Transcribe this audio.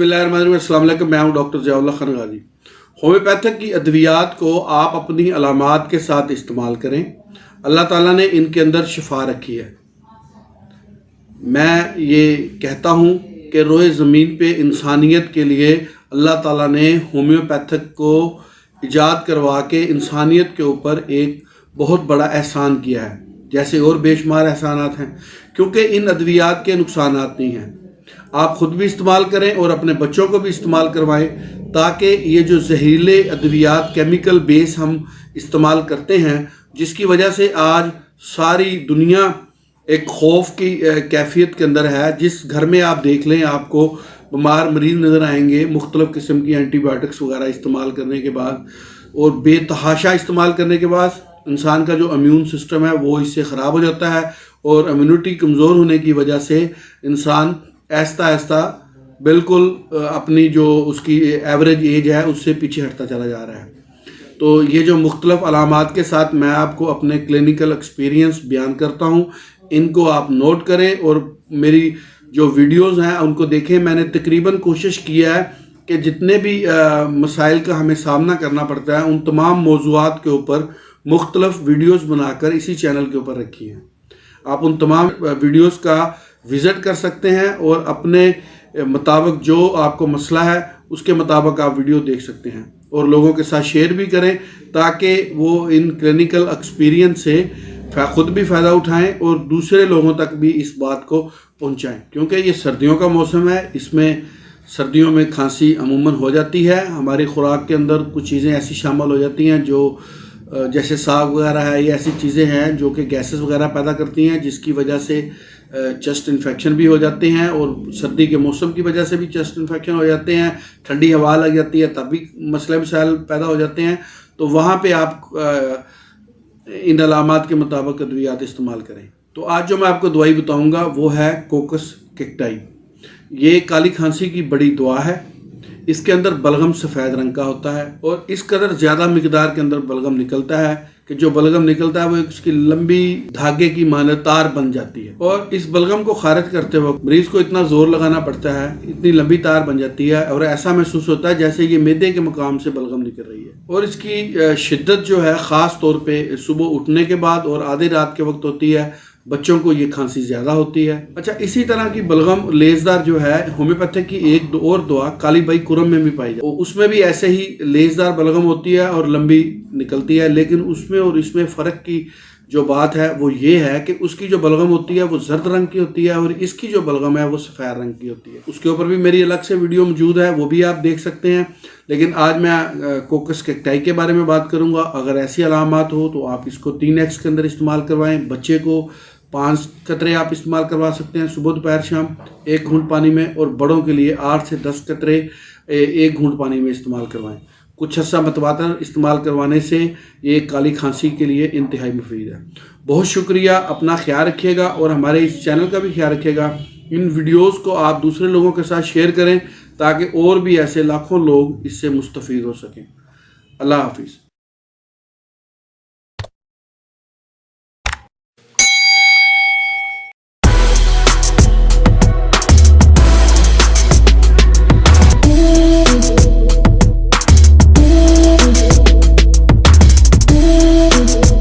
बिस्मिल्लाहिर्रहमानिर्रहीम। अस्सलाम वालेकुम। मैं हूं डॉक्टर ज़ियाउल्लाह खान गाजी। होम्योपैथिक की अद्वियात को आप अपनी अलामात के साथ इस्तेमाल करें। अल्लाह ताला ने इनके अंदर शिफा रखी है। मैं ये कहता हूँ कि रोए ज़मीन पे इंसानियत के लिए अल्लाह ताला ने होम्योपैथिक को ईजाद करवा के इंसानियत के ऊपर एक बहुत बड़ा एहसान किया है, जैसे और बेशुमार एहसानात हैं, क्योंकि इन अद्वियात के नुकसानात नहीं हैं। आप ख़ुद भी इस्तेमाल करें और अपने बच्चों को भी इस्तेमाल करवाएं, ताकि ये जो जहरीले अद्वियात केमिकल बेस हम इस्तेमाल करते हैं, जिसकी वजह से आज सारी दुनिया एक खौफ की कैफियत के अंदर है। जिस घर में आप देख लें, आपको बीमार मरीज़ नज़र आएंगे मुख्तलिफ़ किस्म की एंटीबायोटिक्स वगैरह इस्तेमाल करने के बाद और बेतहाशा इस्तेमाल करने के बाद इंसान का जो इम्यून सिस्टम है वो इससे ख़राब हो जाता है और इम्यूनिटी कमज़ोर होने की वजह से इंसान आहिस्ता आहिस्ता बिल्कुल अपनी जो उसकी एवरेज एज है उससे पीछे हटता चला जा रहा है। तो ये जो मुख्तलिफ़ अलामात के साथ मैं आपको अपने क्लिनिकल एक्सपीरियंस बयान करता हूँ, इनको आप नोट करें और मेरी जो वीडियोस हैं उनको देखें। मैंने तकरीबन कोशिश किया है कि जितने भी मसाइल का हमें सामना करना पड़ता है, उन तमाम मौज़ूआत के ऊपर मुख्तलिफ़ वीडियोस बनाकर इसी चैनल के ऊपर रखी हैं। आप उन तमाम वीडियोस का विज़िट कर सकते हैं और अपने मुताबिक जो आपको मसला है उसके मुताबिक आप वीडियो देख सकते हैं और लोगों के साथ शेयर भी करें, ताकि वो इन क्लिनिकल एक्सपीरियंस से ख़ुद भी फ़ायदा उठाएं और दूसरे लोगों तक भी इस बात को पहुंचाएं। क्योंकि ये सर्दियों का मौसम है, इसमें सर्दियों में खांसी अमूमन हो जाती है। हमारी खुराक के अंदर कुछ चीज़ें ऐसी शामिल हो जाती हैं जो जैसे साग वगैरह है, ये ऐसी चीज़ें हैं जो कि गैसेस वगैरह पैदा करती हैं, जिसकी वजह से चेस्ट इन्फेक्शन भी हो जाते हैं और सर्दी के मौसम की वजह से भी चेस्ट इन्फेक्शन हो जाते हैं। ठंडी हवा लग जाती है तब भी मसले मसाइल पैदा हो जाते हैं। तो वहाँ पे आप इन अलामात के मुताबिक अद्वियात इस्तेमाल करें। तो आज जो मैं आपको दवाई बताऊँगा वो है कोकस कैक्टाई। ये काली खांसी की बड़ी दवा है। इसके अंदर बलगम सफ़ेद रंग का होता है और इस कदर ज़्यादा मिकदार के अंदर बलगम निकलता है कि जो बलगम निकलता है वो उसकी लंबी धागे की माने तार बन जाती है। और इस बलगम को खारिज करते वक्त मरीज को इतना जोर लगाना पड़ता है, इतनी लंबी तार बन जाती है और ऐसा महसूस होता है जैसे ये मैदे के मकाम से बलगम निकल रही है। और इसकी शिद्दत जो है ख़ास तौर पे सुबह उठने के बाद और आधी रात के वक्त होती है। बच्चों को ये खांसी ज़्यादा होती है। अच्छा, इसी तरह की बलगम लेजदार जो है होम्योपैथिक की एक और दवा काली बाई कुरम में भी पाई जाती है। उसमें भी ऐसे ही लेजदार बलगम होती है और लंबी निकलती है, लेकिन उसमें और इसमें फ़र्क की जो बात है वो ये है कि उसकी जो बलगम होती है वो जर्द रंग की होती है और इसकी जो बलगम है वो सफ़ेद रंग की होती है। उसके ऊपर भी मेरी अलग से वीडियो मौजूद है, वो भी आप देख सकते हैं। लेकिन आज मैं कोकस कैक्टाई के बारे में बात करूंगा। अगर ऐसी अलामात हो तो आप इसको 3x के अंदर इस्तेमाल करवाएं। बच्चे को 5 कतरे आप इस्तेमाल करवा सकते हैं सुबह दोपहर शाम 1 घूंट पानी में, और बड़ों के लिए 8 से 10 कतरे 1 घूंट पानी में इस्तेमाल करवाएं। कुछ हिस्सा मतवातर इस्तेमाल करवाने से ये काली खांसी के लिए इंतहाई मुफीद है। बहुत शुक्रिया, अपना ख्याल रखिएगा और हमारे इस चैनल का भी ख्याल रखिएगा। इन वीडियोस को आप दूसरे लोगों के साथ शेयर करें ताकि और भी ऐसे लाखों लोग इससे मुस्तफ़ीद हो सकें। अल्लाह हाफिज़।